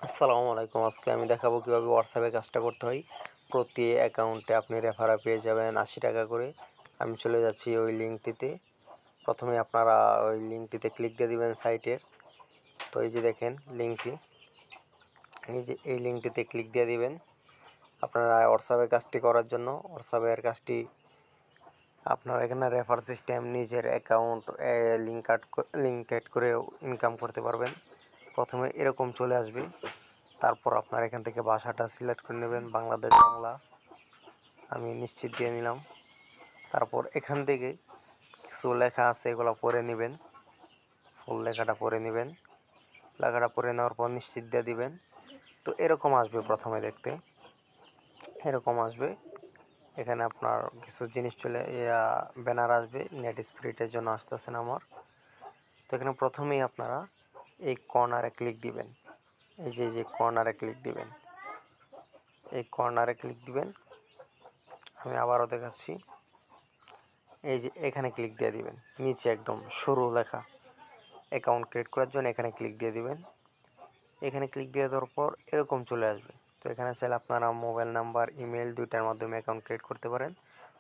আসসালামু আলাইকুম। আজকে আমি দেখাবো কীভাবে হোয়াটসঅ্যাপে কাজটা করতে হয়। প্রতি অ্যাকাউন্টে আপনি রেফারা পেয়ে যাবেন ৮০ টাকা করে। আমি চলে যাচ্ছি ওই লিঙ্কটিতে। প্রথমে আপনারা ওই লিঙ্কটিতে ক্লিক দিয়ে দিবেন সাইটের। তো এই যে দেখেন লিঙ্কটি, এই লিঙ্কটিতে ক্লিক দিয়ে দিবেন। আপনারা হোয়াটসঅ্যাপে কাজটি করার জন্য হোয়াটসঅ্যাপের কাজটি আপনারা এখানে রেফার সিস্টেম নিজের অ্যাকাউন্ট লিঙ্ক অ্যাড করেও ইনকাম করতে পারবেন। প্রথমে এরকম চলে আসবে। তারপর আপনার এখান থেকে ভাষাটা সিলেক্ট করে নেবেন, বাংলাদেশ বাংলা। আমি নিশ্চিত দিয়ে নিলাম। তারপর এখান থেকে কিছু লেখা আছে, এগুলো পড়ে নেবেন। ফুল লেখাটা পড়ে নেবেন। লেখাটা পড়ে নেওয়ার পর নিশ্চিত দিয়ে দিবেন। তো এরকম আসবে, প্রথমে দেখতে এরকম আসবে। এখানে আপনার কিছু জিনিস ব্যানার আসবে, নেট স্পিডের জন্য আসতেছে না আমার। তো এখানে প্রথমেই আপনারা এই কর্নারে ক্লিক দিবেন। এই যে কর্নারে ক্লিক দিবেন, এই কর্নারে ক্লিক দিবেন। আমি আবারও দেখাচ্ছি। এই যে এখানে ক্লিক দিয়ে দিবেন, নিচে একদম সরু লেখা অ্যাকাউন্ট ক্রিয়েট করার জন্য এখানে ক্লিক দিয়ে দিবেন। এখানে ক্লিক দিয়ে দেওয়ার পর এরকম চলে আসবে। তো এখানে চাইলে আপনারা মোবাইল নাম্বার, ইমেল দুইটার মাধ্যমে অ্যাকাউন্ট ক্রিয়েট করতে পারেন।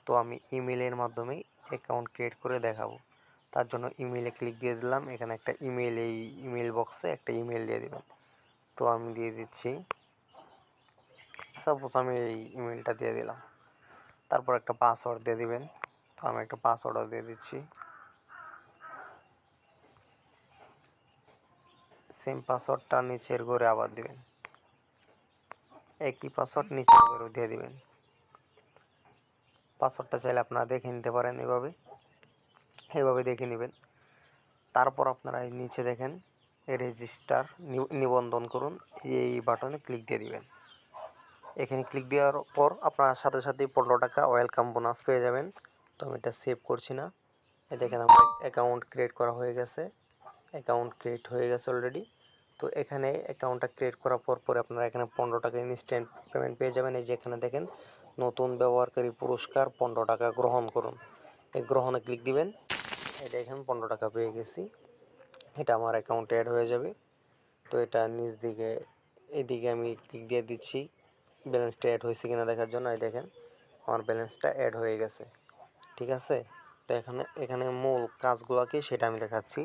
তো আমি ইমেলের মাধ্যমেই অ্যাকাউন্ট ক্রিয়েট করে দেখাবো। তার জন্য ইমেলে ক্লিক দিয়ে দিলাম। এখানে একটা ইমেল, এই ইমেল বক্সে একটা ইমেল দিয়ে দিবেন। তো আমি দিয়ে দিচ্ছি, সাপোজ আমি এই ইমেলটা দিয়ে দিলাম। তারপর একটা পাসওয়ার্ড দিয়ে দিবেন। তো আমি একটা পাসওয়ার্ডও দিয়ে দিচ্ছি। সেম পাসওয়ার্ডটা নিচের ঘরে আবার দিবেন। একই পাসওয়ার্ড নিচের ঘরে দিয়ে দিবেন। পাসওয়ার্ডটা চাইলে আপনারা দেখে নিতে পারেন, এভাবে দেখে নেবেন। তারপর আপনারা এই নিচে দেখেন রেজিস্টার, নিবন্ধন করুন, এই বাটনে ক্লিক দিয়ে দিবেন। এখানে ক্লিক দেওয়ার পর আপনারা সাথে সাথেই 15 টাকা ওয়েলকাম বোনাস পেয়ে যাবেন। তো আমি এটা সেভ করছি না। এই দেখেন আমার অ্যাকাউন্ট ক্রিয়েট করা হয়ে গেছে। অ্যাকাউন্ট ক্রিয়েট হয়ে গেছে অলরেডি। তো এখানে অ্যাকাউন্টটা ক্রিয়েট করার পরে আপনারা এখানে 15 টাকা ইনস্ট্যান্ট পেমেন্ট পেয়ে যাবেন। এই যে এখানে দেখেন নতুন ব্যবহারকারী পুরস্কার 15 টাকা গ্রহণ করুন, এই গ্রহণে ক্লিক দিবেন। এটা এখানে 15 টাকা পেয়ে গেছি। এটা আমার অ্যাকাউন্টে অ্যাড হয়ে যাবে। তো এটা নিচ দিকে এদিকে আমি ক্লিক দিয়ে দিচ্ছি ব্যালেন্সটা অ্যাড হয়েছে কিনা দেখার জন্য। এই দেখেন আমার ব্যালেন্সটা অ্যাড হয়ে গেছে। ঠিক আছে। তো এখানে মূল কাজগুলো কি সেটা আমি দেখাচ্ছি।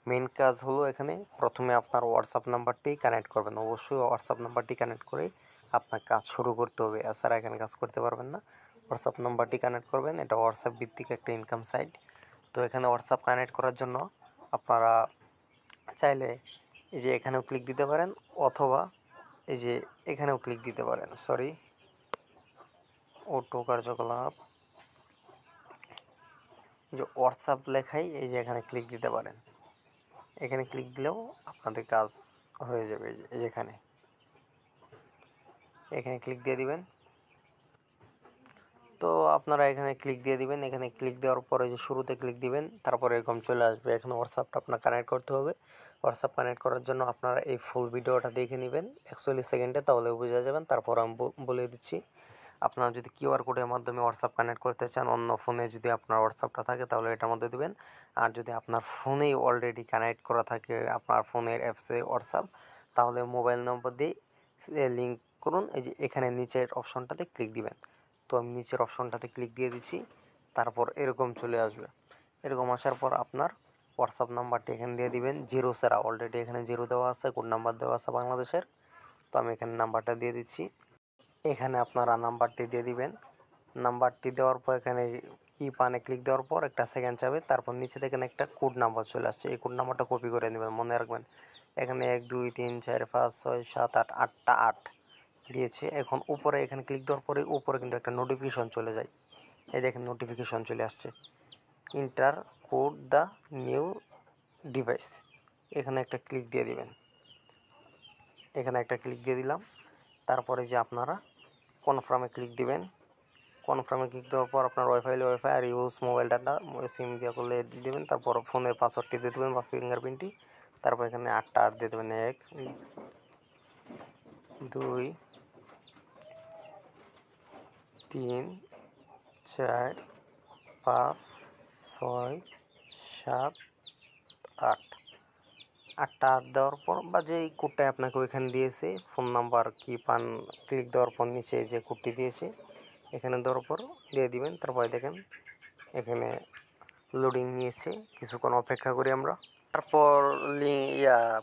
মেন কাজ হলো এখানে প্রথমে আপনার হোয়াটসঅ্যাপ নাম্বারটি কানেক্ট করবেন। অবশ্যই হোয়াটসঅ্যাপ নাম্বারটি কানেক্ট করে আপনার কাজ শুরু করতে হবে, এছাড়া এখানে কাজ করতে পারবেন না। হোয়াটসঅ্যাপ নাম্বারটি কানেক্ট করবেন। এটা হোয়াটসঅ্যাপ ভিত্তিক একটা ইনকাম সাইট। তো এখানে হোয়াটসঅ্যাপ কানেক্ট করার জন্য আপনারা চাইলে এই যে এখানেও ক্লিক দিতে পারেন, অথবা এই যে এখানেও ক্লিক দিতে পারেন। সরি, অটো কার্যকলাপ, এই যে হোয়াটসঅ্যাপ লেখাই এই যে এখানে ক্লিক দিতে পারেন। এখানে ক্লিক দিলেও আপনাদের কাজ হয়ে যাবে। এই যে এখানে ক্লিক দিয়ে দিবেন। তো আপনারা এখানে ক্লিক দিয়ে দিবেন। এখানে ক্লিক দেওয়ার পরে যে শুরুতে ক্লিক দিবেন, তারপরে এরকম চলে আসবে। এখানে হোয়াটসঅ্যাপটা আপনার কানেক্ট করতে হবে। হোয়াটসঅ্যাপ কানেক্ট করার জন্য আপনারা এই ফুল ভিডিওটা দেখে নেবেন 41 সেকেন্ডে, তাহলে বুঝে যাবেন। তারপর আমি বলে দিচ্ছি। আপনারা যদি কিউআর কোডের মাধ্যমে হোয়াটসঅ্যাপ কানেক্ট করতে চান, অন্য ফোনে যদি আপনার হোয়াটসঅ্যাপটা থাকে তাহলে এটার মধ্যে দিবেন। আর যদি আপনার ফোনেই অলরেডি কানেক্ট করা থাকে, আপনার ফোনের অ্যাপসে হোয়াটসঅ্যাপ, তাহলে মোবাইল নম্বর দিয়ে লিঙ্ক করুন। এই যে এখানে নিচের অপশনটাতে ক্লিক দিবেন। তো আমি নিচের অপশনটাতে ক্লিক দিয়ে দিচ্ছি। তারপর এরকম চলে আসবে। এরকম আসার পর আপনার হোয়াটসঅ্যাপ নাম্বারটি এখানে দিয়ে দিবেন। জিরো ছাড়া, অলরেডি এখানে জিরো দেওয়া আছে, কোড নাম্বার দেওয়া আছে বাংলাদেশের। তো আমি এখানে নাম্বারটা দিয়ে দিচ্ছি। এখানে আপনারা নাম্বারটি দিয়ে দিবেন। নাম্বারটি দেওয়ার পর এখানে পানে ক্লিক দেওয়ার পর একটা সেকেন্ড যাবে। তারপর নিচে দেখেন একটা কোড নাম্বার চলে আসছে। এই কোড নাম্বারটা কপি করে নেবেন, মনে রাখবেন। এখানে 1 2 3 4 5 6 7 8, 8টা 8 দিয়েছে। এখন উপরে এখানে ক্লিক দেওয়ার পরে উপরে কিন্তু একটা নোটিফিকেশন চলে যায়। এই দেখেন নোটিফিকেশন চলে আসছে, inter code the new device. এখানে একটা ক্লিক দিয়ে দিবেন। এখানে একটা ক্লিক দিয়ে দিলাম। তারপরে যে আপনারা কনফার্মে ক্লিক দিবেন। কনফার্মে ক্লিক দেওয়ার পর আপনার ওয়াইফাই আর ইউজ মোবাইল ডাটা সিম দিয়ে করলে দিয়ে দেবেন। তারপর ফোনের পাসওয়ার্ডটি দিয়ে দেবেন বা ফিঙ্গারপ্রিন্টটি। তারপর এখানে 8টা 8 দিয়ে দেবেন। 1 2 3 4 5 6 7 8। 8 দেওয়ার পর বা যেই কোডটা আপনাকে ওইখানে দিয়েছে ফোন নাম্বার কি পান ক্লিক দেওয়ার পর নিচে যে কোডটি দিয়েছে এখানে দেওয়ার পর দিয়ে দিবেন। তারপরে দেখেন এখানে লোডিং নিয়েছে, কিছুক্ষণ অপেক্ষা করি আমরা। তারপর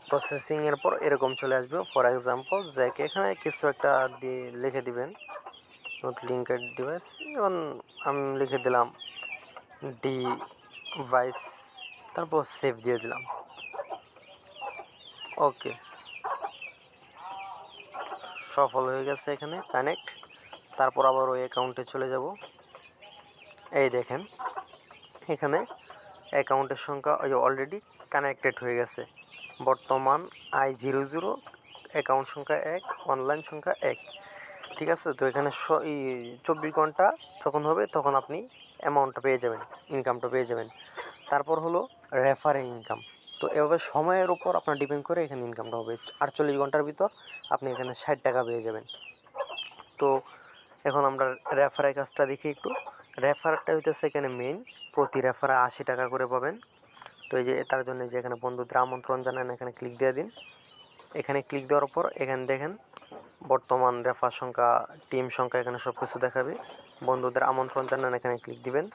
প্রসেসিংয়ের পর এরকম চলে আসবে। ফর এক্সাম্পল জ্যাক এখানে কিছু একটা দিয়ে লিখে দিবেন, নোট লিঙ্কেড ডিভাইস, যেমন আমি লিখে দিলাম ডিভাইস, তারপর সেভ দিয়ে দিলাম। ওকে, সফল হয়ে গেছে এখানে কানেক্ট। তারপর আবার ওই অ্যাকাউন্টে চলে যাব। এই দেখেন এখানে অ্যাকাউন্টের সংখ্যা ওই অলরেডি কানেক্টেড হয়ে গেছে। বর্তমান I00, অ্যাকাউন্ট সংখ্যা 1, অনলাইন সংখ্যা 1। ঠিক আছে, তো এখানে 24 ঘন্টা যখন হবে তখন আপনি অ্যামাউন্টটা পেয়ে যাবেন, ইনকামটা পেয়ে যাবেন। তারপর হলো রেফারে ইনকাম। তো এভাবে সময়ের উপর আপনার ডিপেন্ড করে এখানে ইনকামটা হবে। 48 ঘন্টার ভিতর আপনি এখানে 60 টাকা পেয়ে যাবেন। তো এখন আমরা রেফারের কাজটা দেখি একটু। রেফারটা হইতেছে এখানে মেইন, প্রতি রেফারে 80 টাকা করে পাবেন। তো এই যে তার জন্য যে এখানে বন্ধুদের আমন্ত্রণ জানান, এখানে ক্লিক দিয়ে দিন। এখানে ক্লিক দেওয়ার পর এখানে দেখেন বর্তমান রেফার সংখ্যা, টিম সংখ্যা, এখানে সব কিছু দেখাবে। বন্ধুদের আমন্ত্রণ জানান, এখানে ক্লিক দিবেন।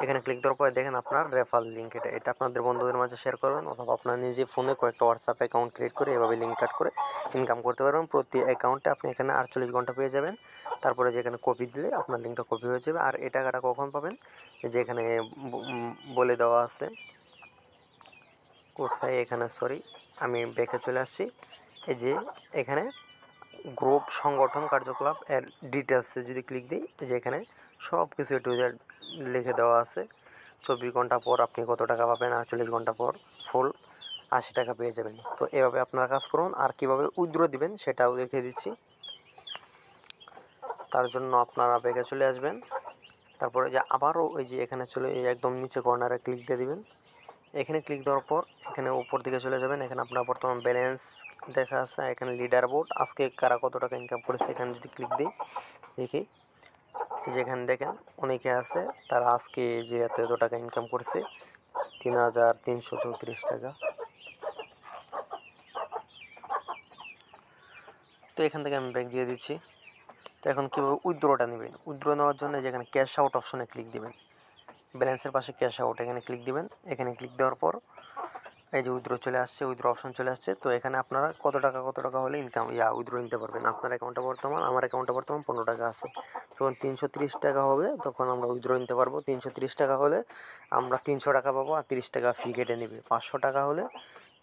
এখানে ক্লিক দেওয়ার পরে দেখেন আপনার রেফার লিঙ্ক, এটা আপনাদের বন্ধুদের মাঝে শেয়ার করবেন, অথবা আপনার নিজে ফোনে কয়েকটা হোয়াটসঅ্যাপ অ্যাকাউন্ট ক্রিয়েট করে এভাবে লিঙ্ক কাট করে ইনকাম করতে পারবেন। প্রতি অ্যাকাউন্টে আপনি এখানে 48 ঘন্টা পেয়ে যাবেন। তারপরে যেখানে কপি দিলে আপনার লিঙ্কটা কপি হয়ে যাবে। আর এই টাকাটা কখন পাবেন, যে এখানে বলে দেওয়া আছে কোথায়, এখানে সরি আমি ব্যাকে চলে আসছি। এই যে এখানে গ্রুপ সংগঠন কার্যকলাপ এর ডিটেলসে যদি ক্লিক দিই, যে এখানে সব কিছু একটু লিখে দেওয়া আছে। 24 ঘন্টা পর আপনি কত টাকা পাবেন, 48 ঘন্টা পর ফুল 80 টাকা পেয়ে যাবেন। তো এভাবে আপনারা কাজ করুন। আর কীভাবে উইথড্র দিবেন সেটাও দেখিয়ে দিচ্ছি। তার জন্য আপনারা ব্যাকে চলে আসবেন। তারপরে যে আবারও ওই যে এখানে চলে একদম নিচে কর্নারে ক্লিক দিয়ে দিবেন। এখানে ক্লিক দেওয়ার পর এখানে উপর দিকে চলে যাবেন। এখানে আপনার বর্তমান ব্যালেন্স দেখা আছে, এখানে লিডার বোর্ড, আজকে কারা কত টাকা ইনকাম করেছে এখানে যদি ক্লিক দিই দেখি, যেখানে দেখেন অনেকে আছে তারা আজকে যে এত টাকা ইনকাম করছে, 3334 টাকা। তো এখান থেকে আমি ব্যাক দিয়ে দিচ্ছি। তো এখন কীভাবে উইথড্রটা নেবেন, উইথড্র নেওয়ার জন্য যেখানে ক্যাশ আউট অপশনে ক্লিক দিবেন, ব্যালেন্সের পাশে ক্যাশ আউট, এখানে ক্লিক দিবেন। এখানে ক্লিক দেওয়ার পর এই যে উইথড্র চলে আসছে, উইথড্র অপশন চলে আসছে। তো এখানে আপনারা কত টাকা হলে ইনকাম উইথড্র নিতে পারবেন। আপনার অ্যাকাউন্টে বর্তমান, আমার অ্যাকাউন্টে বর্তমান 15 টাকা আছে। যখন 330 টাকা হবে তখন আমরা উইথড্র নিতে পারবো। 330 টাকা হলে আমরা 300 টাকা পাবো, আর 30 টাকা ফি কেটে নেবে। 500 টাকা হলে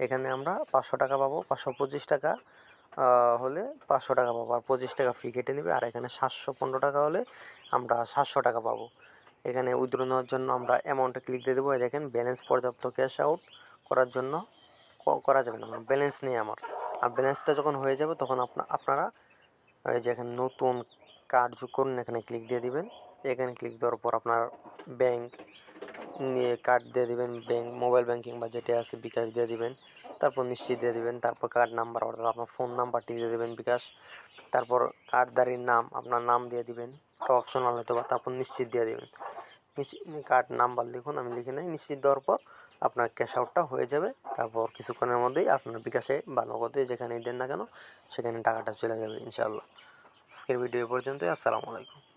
এখানে আমরা 500 টাকা পাবো, 525 টাকা হলে 500 টাকা পাবো, আর 25 টাকা ফি কেটে নেবে। আর এখানে 715 টাকা হলে আমরা 700 টাকা পাবো। এখানে উইথড্র নেওয়ার জন্য আমরা অ্যামাউন্টে ক্লিক দিয়ে দেবো। দেখেন ব্যালেন্স পর্যাপ্ত ক্যাশ আউট করার জন্য করা যাবে না, ব্যালেন্স নেই আমার। আর ব্যালেন্সটা যখন হয়ে যাবে তখন আপনারা এই যে এখানে নতুন কার্ড যোগ করুন, এখানে ক্লিক দিয়ে দিবেন। এখানে ক্লিক দেওয়ার পর আপনার ব্যাংক নিয়ে কার্ড দিয়ে দিবেন, ব্যাংক মোবাইল ব্যাংকিং বা যেটা আছে বিকাশ দিয়ে দিবেন। তারপর নিশ্চিত দিয়ে দিবেন। তারপর কার্ড নাম্বার অর্থাৎ আপনার ফোন নাম্বারটি দিয়ে দেবেন বিকাশ। তারপর কার্ডদারির নাম, আপনার নাম দিয়ে দিবেন, অপশনাল হয়তো বা। তারপর নিশ্চিত দিয়ে দিবেন। কার্ড নাম্বার লিখুন, আমি লিখে নেই। নিশ্চিত দেওয়ার পর আপনার ক্যাশ আউটটা হয়ে যাবে। তারপর কিছুক্ষণের মধ্যেই আপনার বিকাশে বা নগদে যেখানেই দেন না কেন সেখানে টাকাটা চলে যাবে ইনশাআল্লাহ। আজকের ভিডিও পর্যন্তই। আসসালামু আলাইকুম।